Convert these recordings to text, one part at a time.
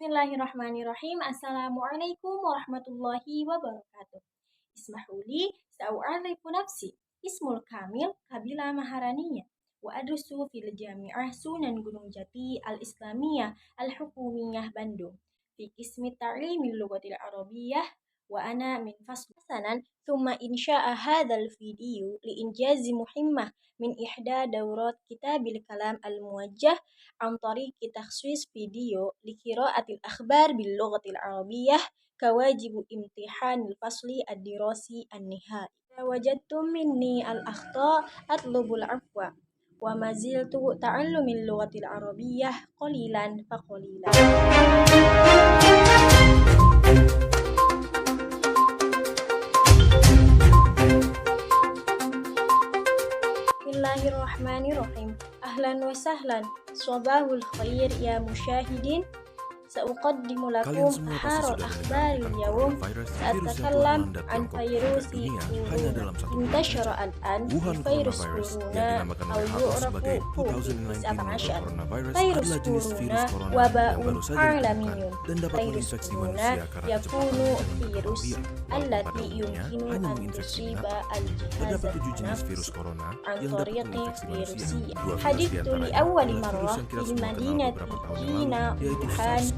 Bismillahirrahmanirrahim. Assalamualaikum warahmatullahi wabarakatuh. Ismahuli sa'u'arifu nafsi. Ismul kamil Kabila Maharaniya. Wa adrusu fil jami'ah Sunan Gunung Jati Al-Islamiyah Al-Hukumiyah Bandung. Fi qismi ta'limil lughatil arabiyyah wa ana min fasl sanan thumma insya'a hadzal video li injazi muhimmah min ihda daurat kitabil kalam al-muwajjah an tariqi takhsis video li qiraatil akhbar bil lughatil arabiyyah kawajibu imtihanil fasli ad-dirasi an-nihai. Wajadtum minni al-akhta atlubul afwa wa maziltu ta'allumil lughatil arabiyyah qalilan fa qalilan. Bismillahirrahmanirrahim. Ahlan wa sahlan. Sabahul khair ya musyahidin. Sa'uqaddimu lakum harul akhbaril yawm. Sa'atakallam an virusi corona. Intashara al-an virus corona aw yu'rafu COVID-19. Virus corona waba'un alamiyun. Virus corona yakunu virus allati yumkinu an tusiba al-jihazana an tariqi virusi. Hadithu li awwali marrah fil madinati hina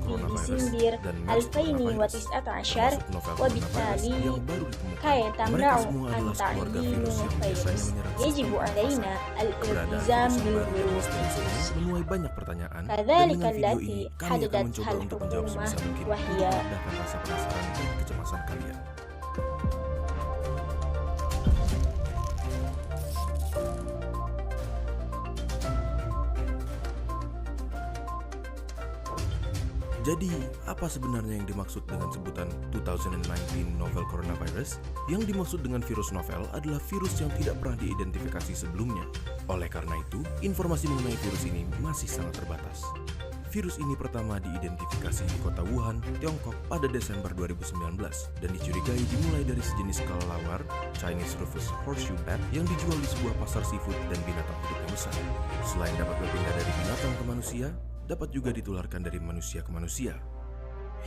Wuhan fi Desember 2019 wa bittali kaya tamna'u an ta'limu virus yajibu alaina al-iltizam bil virus. Menuai banyak pertanyaan, Kadzalika dan dengan video allati ini kami akan hadadat mencoba hal untuk menjawab hukumah sebisa mungkin wa hiya meredakan rasa penasaran dan kecemasan kalian. Jadi, apa sebenarnya yang dimaksud dengan sebutan 2019 novel coronavirus? Yang dimaksud dengan virus novel adalah virus yang tidak pernah diidentifikasi sebelumnya. Oleh karena itu, informasi mengenai virus ini masih sangat terbatas. Virus ini pertama diidentifikasi di kota Wuhan, Tiongkok pada Desember 2019 dan dicurigai dimulai dari sejenis kelelawar Chinese Rufous Horseshoe Bat yang dijual di sebuah pasar seafood dan binatang hidup yang besar. Selain dapat berpindah dari binatang ke manusia, dapat juga ditularkan dari manusia ke manusia.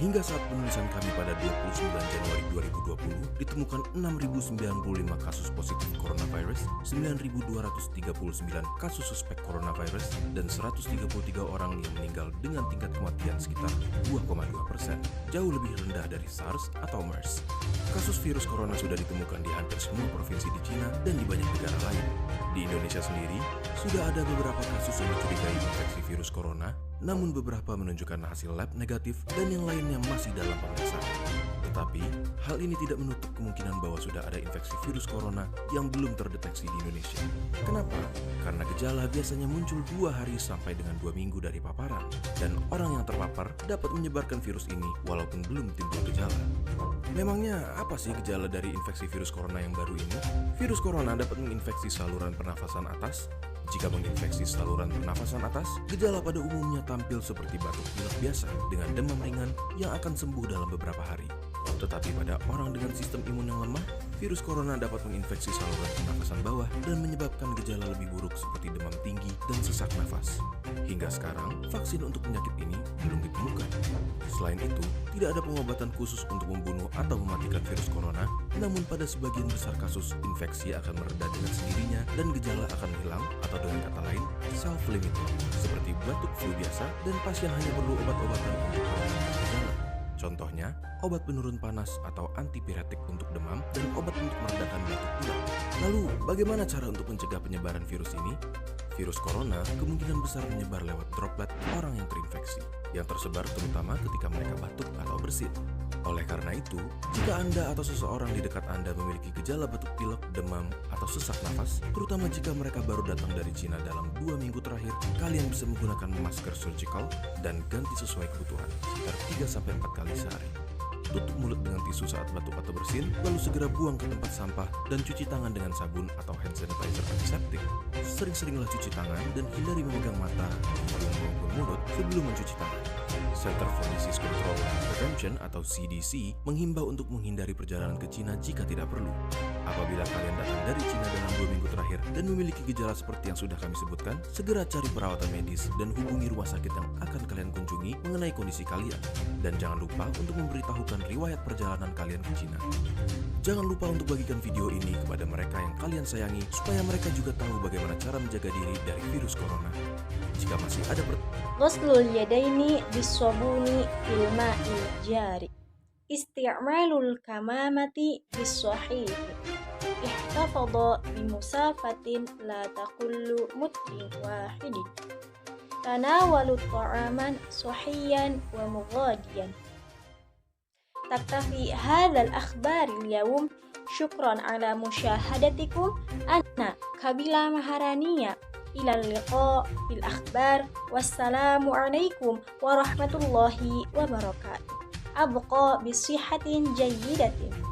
Hingga saat penulisan kami pada 29 Januari 2020, ditemukan 6.095 kasus positif coronavirus, 9.239 kasus suspek coronavirus, dan 133 orang yang meninggal dengan tingkat kematian sekitar 2,2%, jauh lebih rendah dari SARS atau MERS. Kasus virus corona sudah ditemukan di hampir semua provinsi di Cina dan di banyak negara lain. Di Indonesia sendiri, sudah ada beberapa kasus yang dicurigai infeksi virus corona, namun beberapa menunjukkan hasil lab negatif dan yang lainnya masih dalam pemeriksaan. Tetapi, hal ini tidak menutup kemungkinan bahwa sudah ada infeksi virus corona yang belum terdeteksi di Indonesia. Kenapa? Karena gejala biasanya muncul 2 hari sampai dengan 2 minggu dari paparan, dan orang yang terpapar dapat menyebarkan virus ini walaupun belum timbul gejala. Memangnya apa sih gejala dari infeksi virus corona yang baru ini? Virus corona dapat menginfeksi saluran pernafasan atas. Jika menginfeksi saluran pernafasan atas, gejala pada umumnya tampil seperti batuk pilek biasa dengan demam ringan yang akan sembuh dalam beberapa hari. Tetapi pada orang dengan sistem imun yang lemah, virus corona dapat menginfeksi saluran pernafasan bawah dan menyebabkan gejala lebih buruk seperti demam tinggi dan sesak nafas. Hingga sekarang, vaksin untuk penyakit ini belum ditemukan. Selain itu, tidak ada pengobatan khusus untuk membunuh atau mematikan virus corona, namun pada sebagian besar kasus, infeksi akan mereda dengan sendirinya dan gejala akan hilang, atau dengan kata lain, self-limiting, seperti batuk flu biasa dan pasien hanya perlu obat-obatan untuk menurunkan gejala. Contohnya, obat penurun panas atau antipiretik untuk demam dan obat untuk meredakan batuk pilek. Lalu, bagaimana cara untuk mencegah penyebaran virus ini? Virus corona kemungkinan besar menyebar lewat droplet orang yang terinfeksi, yang tersebar terutama ketika mereka batuk atau bersin. Oleh karena itu, jika Anda atau seseorang di dekat Anda memiliki gejala batuk pilek, demam, atau sesak nafas, terutama jika mereka baru datang dari Cina dalam 2 minggu terakhir, kalian bisa menggunakan masker surgical dan ganti sesuai kebutuhan, sekitar 3-4 kali sehari. Tutup mulut dengan tisu saat batuk atau bersin, lalu segera buang ke tempat sampah dan cuci tangan dengan sabun atau hand sanitizer antiseptik. Sering-seringlah cuci tangan dan hindari memegang mata, hidung maupun mulut sebelum mencuci tangan. Center for Disease Control and Prevention atau CDC menghimbau untuk menghindari perjalanan ke Cina jika tidak perlu. Apabila kalian datang dari Cina dalam 2 minggu terakhir, dan memiliki gejala seperti yang sudah kami sebutkan, segera cari perawatan medis dan hubungi rumah sakit yang akan kalian kunjungi mengenai kondisi kalian. Dan jangan lupa untuk memberitahukan riwayat perjalanan kalian ke Cina. Jangan lupa untuk bagikan video ini kepada mereka yang kalian sayangi supaya mereka juga tahu bagaimana cara menjaga diri dari virus corona. Jika masih ada Ghuslul yadaini bis-sabuni fil ma'il jari. Isti'malul kamamati bis-sahih. Ihtafadha bimusafatin la taqullu muddin wahidin. Tanawalu ta'aman sahiyan wa mughadiyan. تكتفي هذا الأخبار اليوم. شكرا على مشاهدتكم. أنا كابيلا مهرانية. إلى اللقاء في الأخبار والسلام عليكم ورحمة الله وبركاته. أبقى بصحة جيدة.